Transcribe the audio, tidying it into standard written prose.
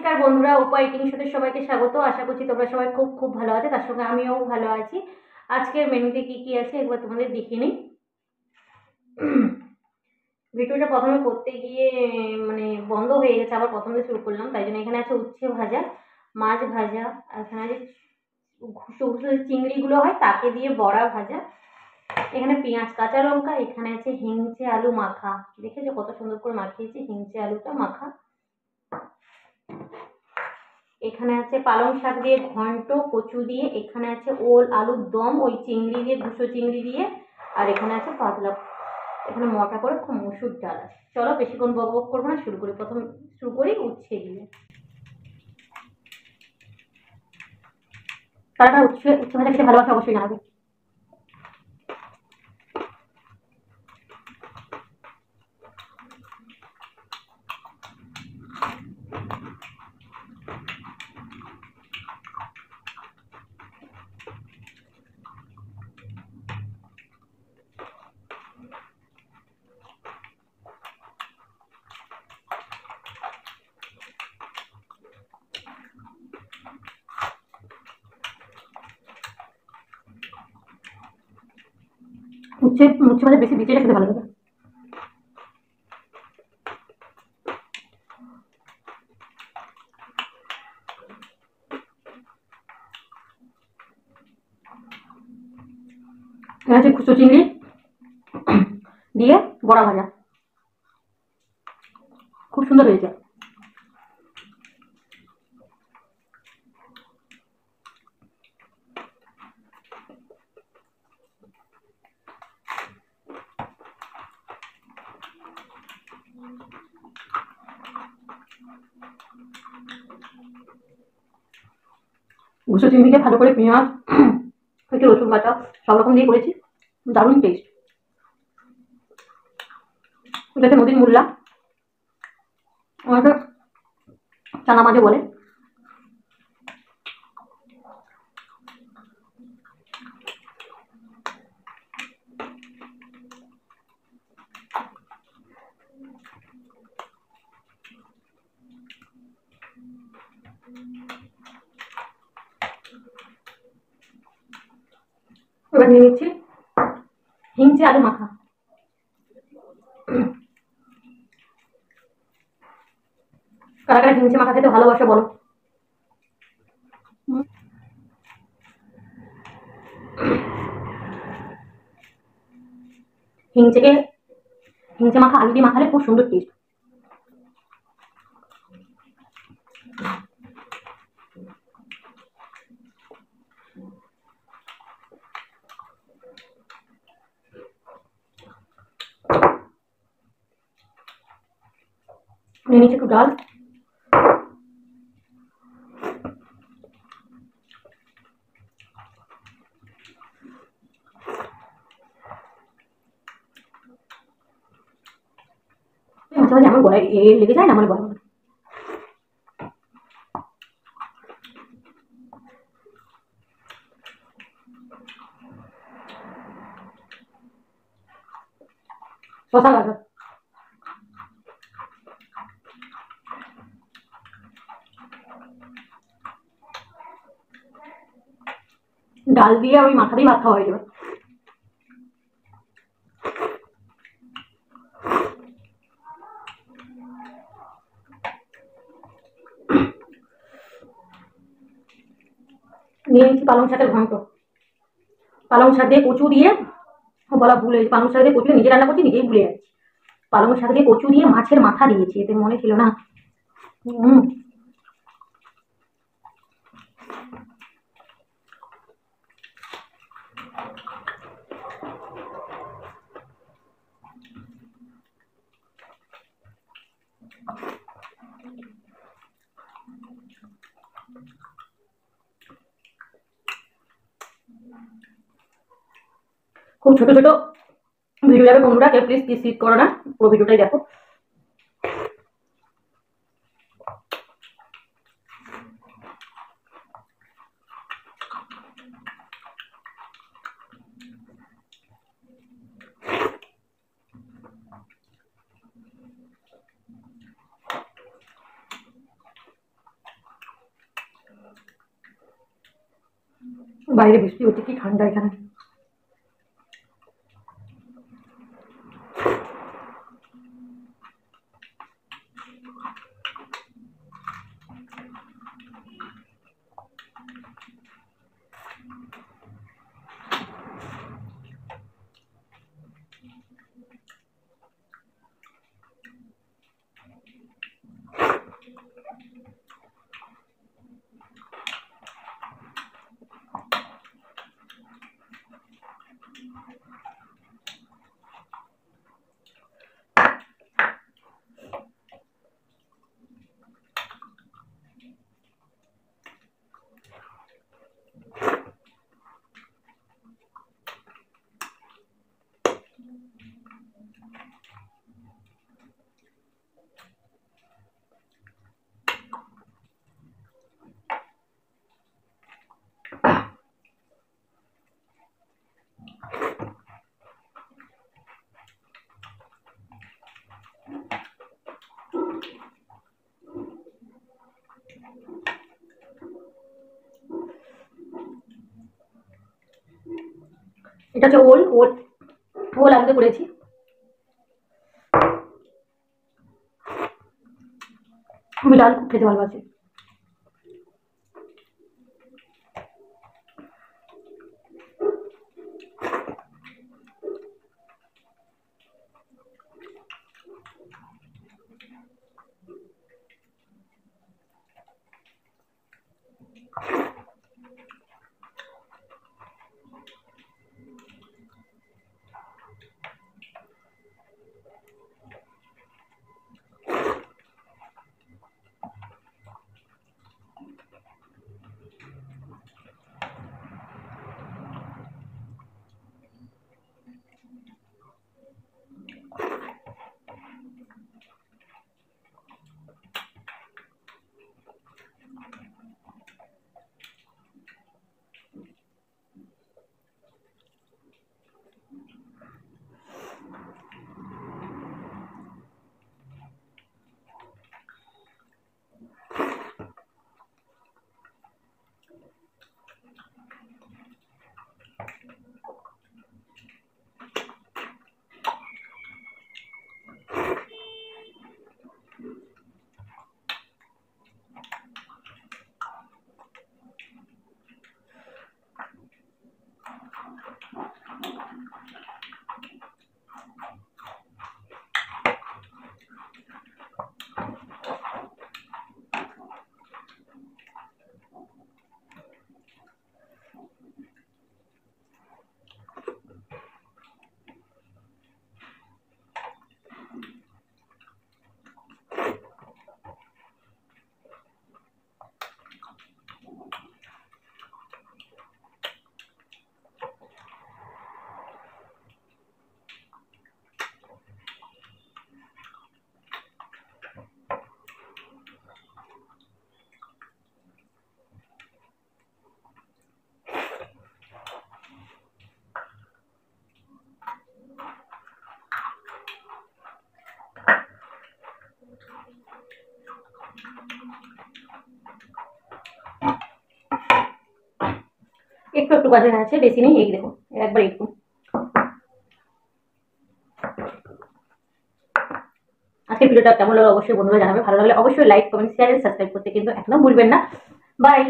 নমস্কার বন্ধুরা, উপায় ইটিংয়ের সাথে সবাইকে স্বাগত। আশা করছি তোমরা সবাই খুব খুব ভালো আছো, তার সঙ্গে আমিও ভালো আছি। আজকের মেনুতে কি কি আছে একবার তোমাদের দেখিয়ে নিই। ভিডিওটা প্রথমে করতে গিয়ে মানে বন্ধ হয়ে গেছে, আবার প্রথম থেকে শুরু করলাম। তাই জন্য এখানে আছে উচ্ছে ভাজা, মাছ ভাজা, এখানে আছে চিংড়িগুলো হয় তাকে দিয়ে বড়া ভাজা, এখানে পেঁয়াজ কাঁচা লঙ্কা, এখানে আছে হিংচে আলু মাখা। দেখেছো কত সুন্দর করে মাখিয়েছি হিংচে আলুটা মাখা। এখানে আছে পালং শাক দিয়ে ঘন্ট কচু দিয়ে, এখানে আছে ওল আলুর দম ওই চিংড়ি দিয়ে, দুশো চিংড়ি দিয়ে, আর এখানে আছে পাতলা, এখানে মোটা করে মসুর ডাল আছে। চলো বেশিক্ষণ বক বক করবো না, শুরু করি উচ্ছে দিয়ে। তারা উচ্ছে ভাজা খেতে ভালোবাসে অবশ্যই জানাবে। উচ্ছে ভাজা বেশি ভিজে খেতে ভালো লাগে। আছে কুচো চিংড়ি দিয়ে বড়া ভাজা, খুব সুন্দর হয়েছে। কুচো চিংড়িকে ভালো করে পেঁয়াজ একটু রসুন বাটা সব রকম দিয়ে করেছি, দারুণ টেস্ট। এটাকে নদীর মুল্লা, আমাকে চানা মাঝে বলে। এবার নিয়ে নিচ্ছি হিংচে আলু মাখা। কারা কারা হিংচে মাখা খেতে ভালোবাসে বলো। হিংচে মাখা আলু দিয়ে মাখালে খুব সুন্দর টেস্ট। নিয়ে নিচ্ছি একটু ডাল, মাঝে মাঝে আমার গলায় লেগে যায় না, আমার গলা শশা গাজর, ডাল দিয়ে ওই মাথা দিয়ে ভাত খাওয়া হয়ে যাবে। নিয়ে নিচ্ছি পালং শাকের ঘন্ট, পালং শাক দিয়ে কচু দিয়ে, বলা ভুল হয়েছে, পালং শাক দিয়ে কচু নিজে রান্না করছি নিজেই ভুলে যাচ্ছি। পালং শাক দিয়ে কচু দিয়ে মাছের মাথা দিয়েছি, এতে মনে ছিল না। খুব ছোট ছোট ভিডিও যাবে বন্ধুরা, কেউ প্লিজ স্কিপ করো না, পুরো ভিডিওটাই দেখো। বাইরে বৃষ্টি হচ্ছে, কি ঠান্ডা এখানে। এটা হচ্ছে ওল ওল ওল আলুতে করেছি। আমি ডাল খুব খেতে ভালোবাসি। একটু একটু গাজর আছে, বেশি নেই, এই দেখো একবার একটু। আজকের ভিডিওটা কেমন লাগলো অবশ্যই বন্ধুরা জানাবে, ভালো লাগলে অবশ্যই লাইক কমেন্ট শেয়ার সাবস্ক্রাইব করতে কিন্তু একদম ভুলবেন না। বাই।